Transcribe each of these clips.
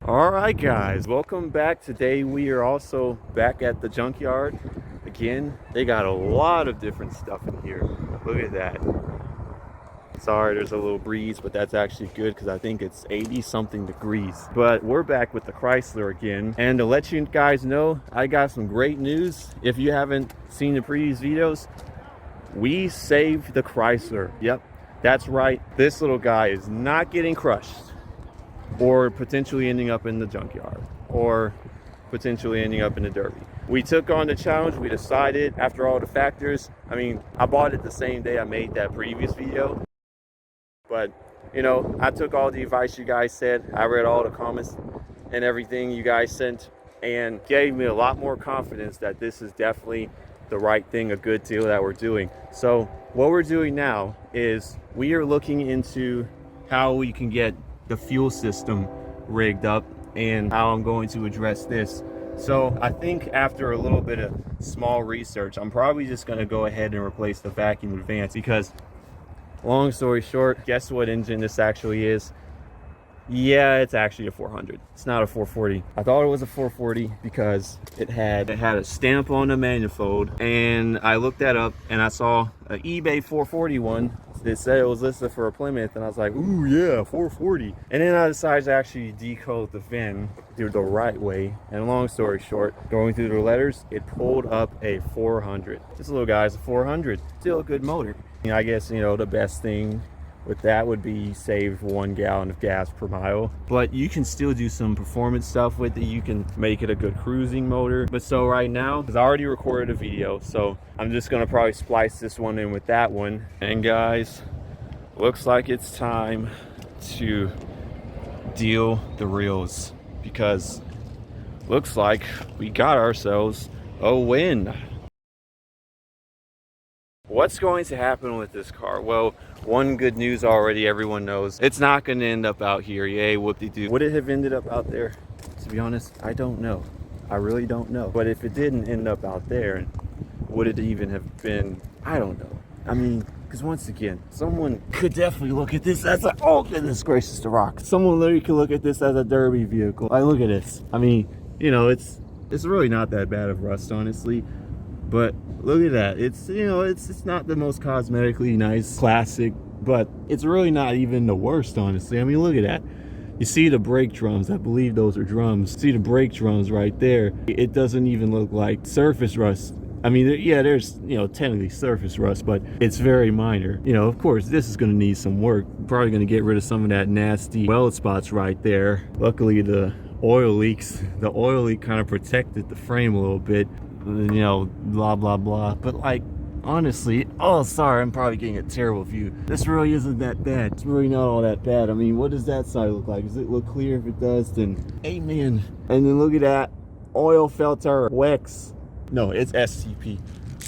All right, guys, welcome back. Today we are also back at the junkyard again. They got a lot of different stuff in here. Look at that. Sorry, there's a little breeze, but that's actually good because I think it's 80 something degrees. But we're back with the Chrysler again, and to let you guys know, I got some great news. If you haven't seen the previous videos, we saved the Chrysler. Yep, that's right. This little guy is not getting crushed, or potentially ending up in the junkyard, or potentially ending up in the derby. We took on the challenge. We decided after all the factors. I mean, I bought it the same day I made that previous video, but you know, I took all the advice you guys said. I read all the comments and everything you guys sent, and gave me a lot more confidence that this is definitely the right thing, a good deal that we're doing. So what we're doing now is we are looking into how we can get the fuel system rigged up and how I'm going to address this. So I think after a little bit of small research, I'm probably just going to go ahead and replace the vacuum advance, because long story short, guess what engine this actually is? Yeah, it's actually a 400. It's not a 440. I thought it was a 440 because it had a stamp on the manifold, and I looked that up and I saw an eBay 440 one. They said it was listed for a Plymouth, and I was like, ooh yeah, 440. And then I decided to actually decode the VIN the right way, and long story short, going through the letters, it pulled up a 400. This little guy's a 400. Still a good motor. You know, I guess, you know, the best thing with that would be save 1 gallon of gas per mile, but you can still do some performance stuff with it. You can make it a good cruising motor. But so right now, because I already recorded a video, so I'm just gonna probably splice this one in with that one. And guys, looks like it's time to deal the reels, because looks like we got ourselves a win. What's going to happen with this car? Well, one good news already, everyone knows it's not going to end up out here. Yay, whoop-de-doo. Would it have ended up out there? To be honest, I don't know. I really don't know. But if it didn't end up out there, would it even have been? I don't know. I mean, because once again, someone could definitely look at this as a, oh goodness gracious, the rock. Someone literally could look at this as a derby vehicle. Like, look at this. I mean, you know, it's really not that bad of rust, honestly. But look at that. It's, you know, it's not the most cosmetically nice classic, but it's really not even the worst, honestly. I mean, look at that. You see the brake drums. I believe those are drums. See the brake drums right there. It doesn't even look like surface rust. I mean, yeah, there's, you know, technically surface rust, but it's very minor. You know, of course, this is going to need some work. Probably going to get rid of some of that nasty weld spots right there. Luckily, the oil leak kind of protected the frame a little bit. You know, blah blah blah. But like, honestly, oh sorry, I'm probably getting a terrible view. This really isn't that bad. It's really not all that bad. I mean, what does that side look like? Does it look clear? If it does, then amen. And then look at that oil filter Wex. No, it's STP.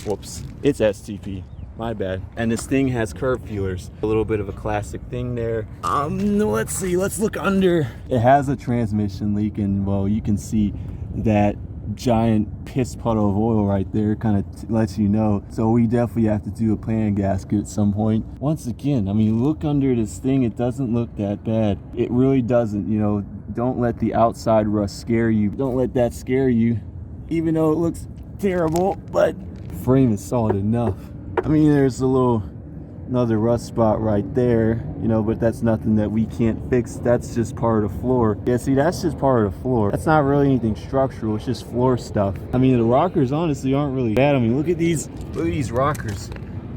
Whoops, it's STP. My bad. And this thing has curb feelers. A little bit of a classic thing there. Let's see. Let's look under. It has a transmission leak, and well, you can see that giant piss puddle of oil right there. Kind of lets you know. So we definitely have to do a pan gasket at some point. Once again, I mean, look under this thing. It doesn't look that bad. It really doesn't. You know, don't let the outside rust scare you. Don't let that scare you, even though it looks terrible. But the frame is solid enough. I mean, there's another rust spot right there, you know, but that's nothing that we can't fix. That's just part of the floor. Yeah, see, that's just part of the floor. That's not really anything structural. It's just floor stuff. I mean, the rockers honestly aren't really bad. I mean, look at these rockers.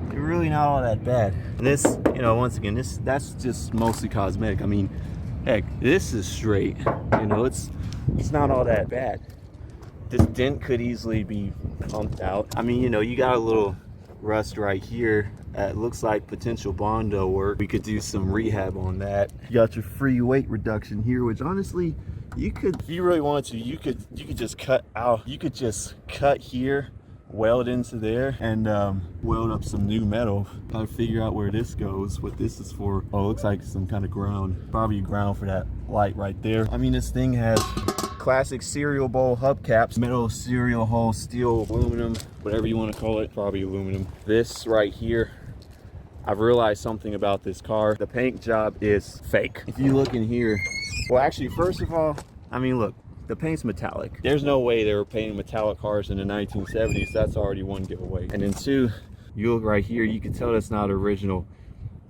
They're really not all that bad. And this, you know, once again, that's just mostly cosmetic. I mean, heck, this is straight. You know, it's not all that bad. This dent could easily be pumped out. I mean, you know, you got a little rust right here. It looks like potential Bondo work. We could do some rehab on that. You got your free weight reduction here, which honestly, you could, if you really wanted to, you could just cut out. You could just cut here, weld into there, and weld up some new metal. Gotta figure out where this goes, what this is for. Oh, it looks like some kind of ground. Probably ground for that light right there. I mean, this thing has classic cereal bowl hubcaps, metal cereal hull, steel, aluminum, whatever you want to call it, probably aluminum. This right here, I've realized something about this car. The paint job is fake. If you look in here, well, actually, first of all, I mean, look, the paint's metallic. There's no way they were painting metallic cars in the 1970s. That's already one giveaway. And then two, you look right here, you can tell that's not an original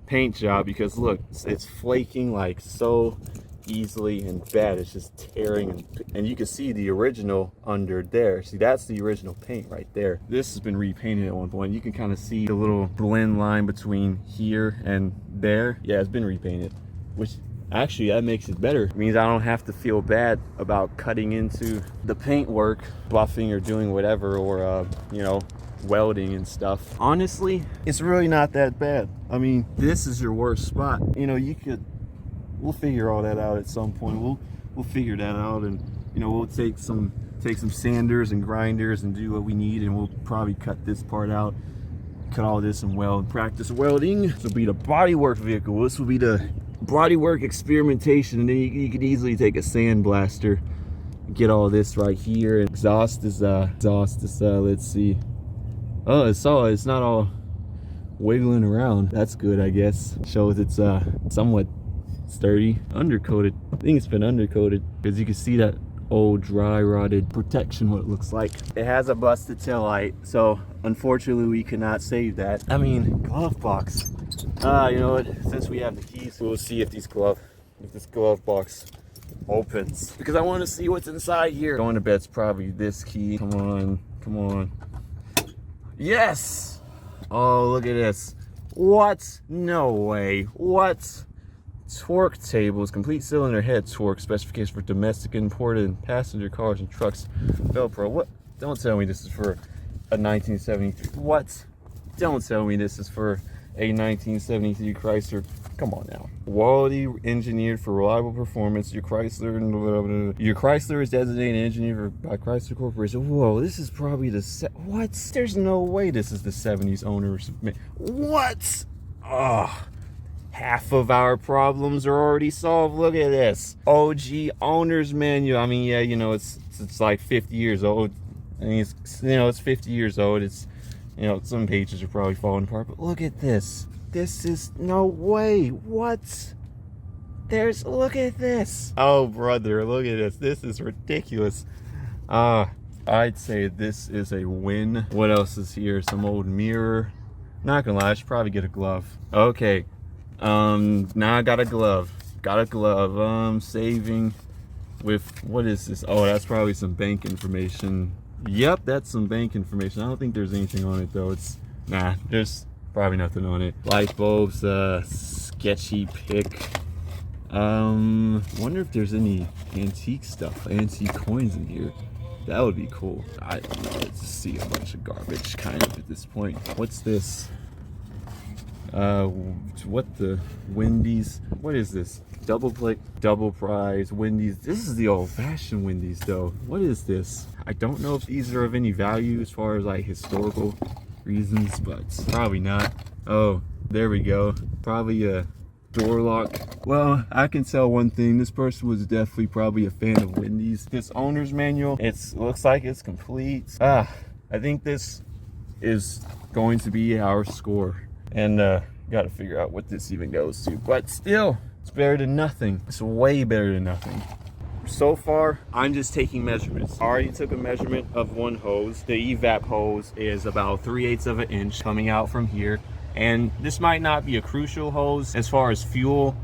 paint job because look, it's flaking like so easily and bad. It's just tearing, and you can see the original under there. See, that's the original paint right there. This has been repainted at one point. You can kind of see the little blend line between here and there. Yeah, it's been repainted, which actually that makes it better. It means I don't have to feel bad about cutting into the paint work, buffing or doing whatever, or you know, welding and stuff. Honestly, it's really not that bad. I mean, this is your worst spot. You know, we'll figure all that out at some point. We'll figure that out, and you know, we'll take some sanders and grinders and do what we need, and we'll probably cut this part out, cut all this and weld, practice welding. This will be the bodywork vehicle. This will be the bodywork experimentation, and then you could easily take a sandblaster, get all this right here. And exhaust is let's see. Oh, it's not all wiggling around. That's good, I guess. Shows it's somewhat sturdy. Undercoated. I think it's been undercoated because you can see that old dry rotted protection, what it looks like. It has a busted tail light, so unfortunately we cannot save that. I mean, glove box. You know what, since we have the keys, we'll see if this glove box opens, because I want to see what's inside here. Going to bet's probably this key. Come on. Yes! Oh, look at this. What? No way. What? Torque tables, complete cylinder head torque specification for domestic, imported, and passenger cars and trucks. Velcro. What? Don't tell me this is for a 1973. What? Don't tell me this is for a 1973 Chrysler. Come on now. Quality engineered for reliable performance. Your Chrysler is designated and engineered by Chrysler Corporation. Whoa, this is probably the what? There's no way this is the 70s owners. What? Oh, half of our problems are already solved. Look at this. OG owner's manual. I mean, yeah, you know, it's like 50 years old. I mean, it's 50 years old. It's, you know, some pages are probably falling apart, but look at this. This is no way. What? Look at this. Oh, brother, look at this. This is ridiculous. I'd say this is a win. What else is here? Some old mirror. Not gonna lie, I should probably get a glove. Okay. Now I got a glove. Saving with, what is this? Oh, that's probably some bank information. Yep, that's some bank information. I don't think there's anything on it though. There's probably nothing on it. Light bulbs, sketchy pick. Wonder if there's any antique stuff, antique coins in here. That would be cool. I don't know, let's just see a bunch of garbage kind of at this point. What's this? What the Wendy's? What is this? Double plate, double prize, Wendy's. This is the old-fashioned Wendy's though. What is this? I don't know if these are of any value as far as like historical reasons, but probably not. Oh, there we go. Probably a door lock. Well, I can tell one thing. This person was definitely probably a fan of Wendy's. This owner's manual, looks like it's complete. I think this is going to be our score. And got to figure out what this even goes to. But still, it's better than nothing. It's way better than nothing. So far, I'm just taking measurements. I already took a measurement of one hose. The evap hose is about 3/8 of an inch coming out from here. And this might not be a crucial hose as far as fuel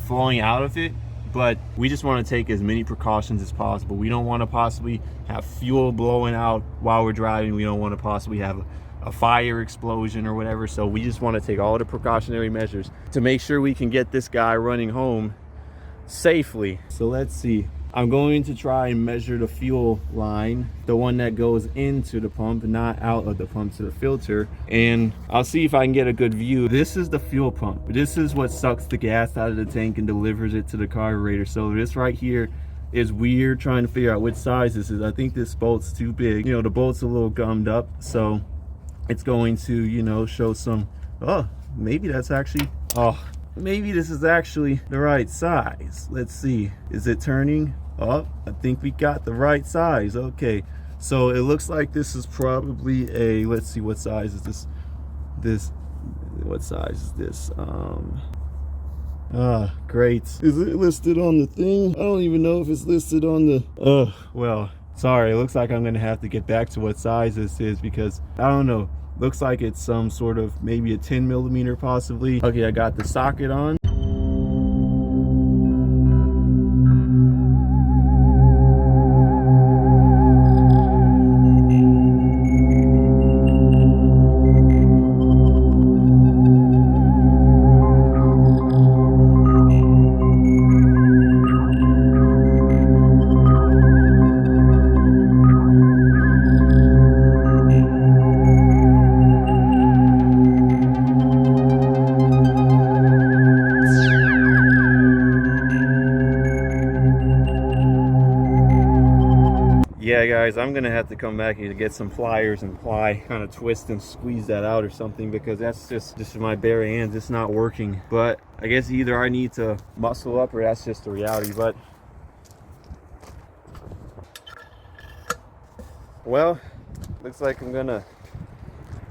flowing out of it, but we just want to take as many precautions as possible. We don't want to possibly have fuel blowing out while we're driving. We don't want to possibly have a fire explosion or whatever. So we just want to take all the precautionary measures to make sure we can get this guy running home safely. So let's see. I'm going to try and measure the fuel line, the one that goes into the pump, not out of the pump to the filter, and I'll see if I can get a good view. This is the fuel pump. This is what sucks the gas out of the tank and delivers it to the carburetor. So this right here is weird, trying to figure out which size this is. I think this bolt's too big. You know, the bolt's a little gummed up, so it's going to, you know, show some, oh, maybe that's actually, oh, maybe this is actually the right size. Let's see. Is it turning? Oh, I think we got the right size. Okay. So it looks like this is probably a, let's see, what size is this? What size is this? Ah, great. Is it listed on the thing? I don't even know if it's listed on the... well, sorry. It looks like I'm gonna have to get back to what size this is because I don't know. Looks like it's some sort of maybe a 10 millimeter possibly. Okay, I got the socket on. Yeah guys, I'm gonna have to come back here to get some pliers and kind of twist and squeeze that out or something, because that's just my bare hands. It's not working. But I guess either I need to muscle up or that's just the reality. But well, looks like I'm gonna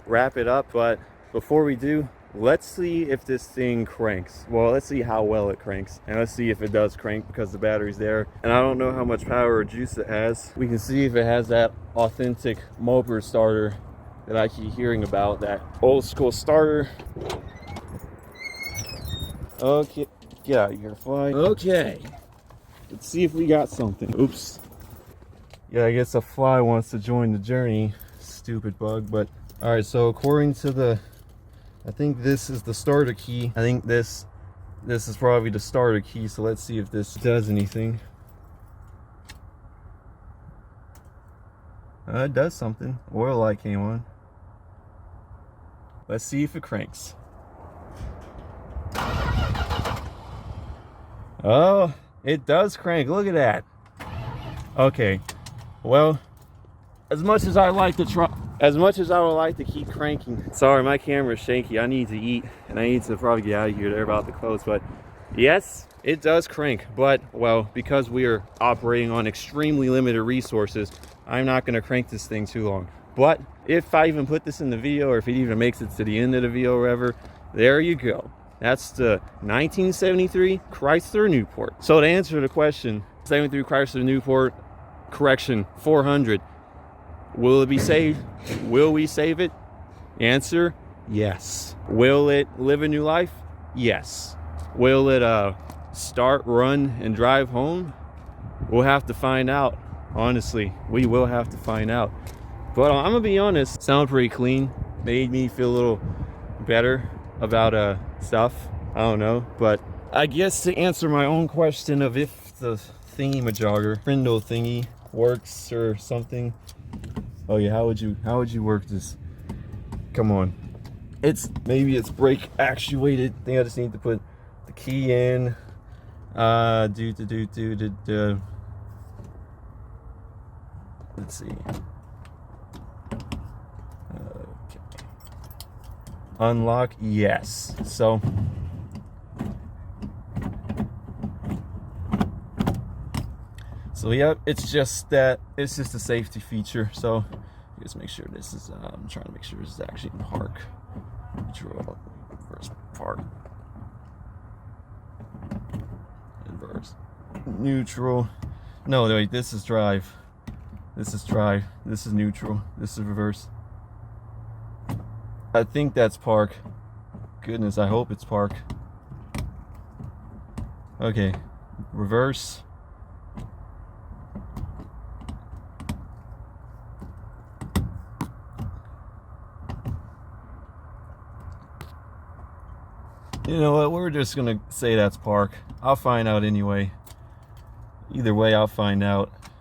wrap it up. But before we do, let's see if this thing cranks. Well, let's see how well it cranks, and let's see if it does crank because the battery's there. And I don't know how much power or juice it has. We can see if it has that authentic motor starter that I keep hearing about, that old school starter. Okay, get out of here, fly. Okay, let's see if we got something. Oops. Yeah, I guess a fly wants to join the journey. Stupid bug. But all right, so according to the, I think this is the starter key. I think this is probably the starter key. So let's see if this does anything. It does something. Oil light came on. Let's see if it cranks. Oh, it does crank. Look at that. Okay. Well, as much as I like to try, as much as I would like to keep cranking. Sorry, my camera's shaky. I need to eat, and I need to probably get out of here. They're about to close, but yes, it does crank. But, well, because we are operating on extremely limited resources, I'm not going to crank this thing too long. But if I even put this in the video, or if it even makes it to the end of the video or whatever, there you go. That's the 1973 Chrysler Newport. So to answer the question, 73 Chrysler Newport, correction, 400. Will it be saved? Will we save it? Answer, yes. Will it live a new life? Yes. Will it start, run, and drive home? We'll have to find out. Honestly, we will have to find out. But I'm gonna be honest, sound pretty clean. Made me feel a little better about stuff. I don't know, but I guess to answer my own question of if the thingy-majogger, friendo thingy, works or something. Oh yeah, how would you work this? Come on. Maybe it's brake actuated. I think I just need to put the key in. Let's see. Okay. Unlock, yes. So yep, it's just a safety feature. So just make sure this is, I'm trying to make sure this is actually in park. Reverse park. Inverse. Neutral. No, wait, this is drive. This is drive. This is neutral. This is reverse. I think that's park. Goodness, I hope it's park. Okay, reverse. You know what, we're just gonna say that's park. I'll find out anyway. Either way, I'll find out.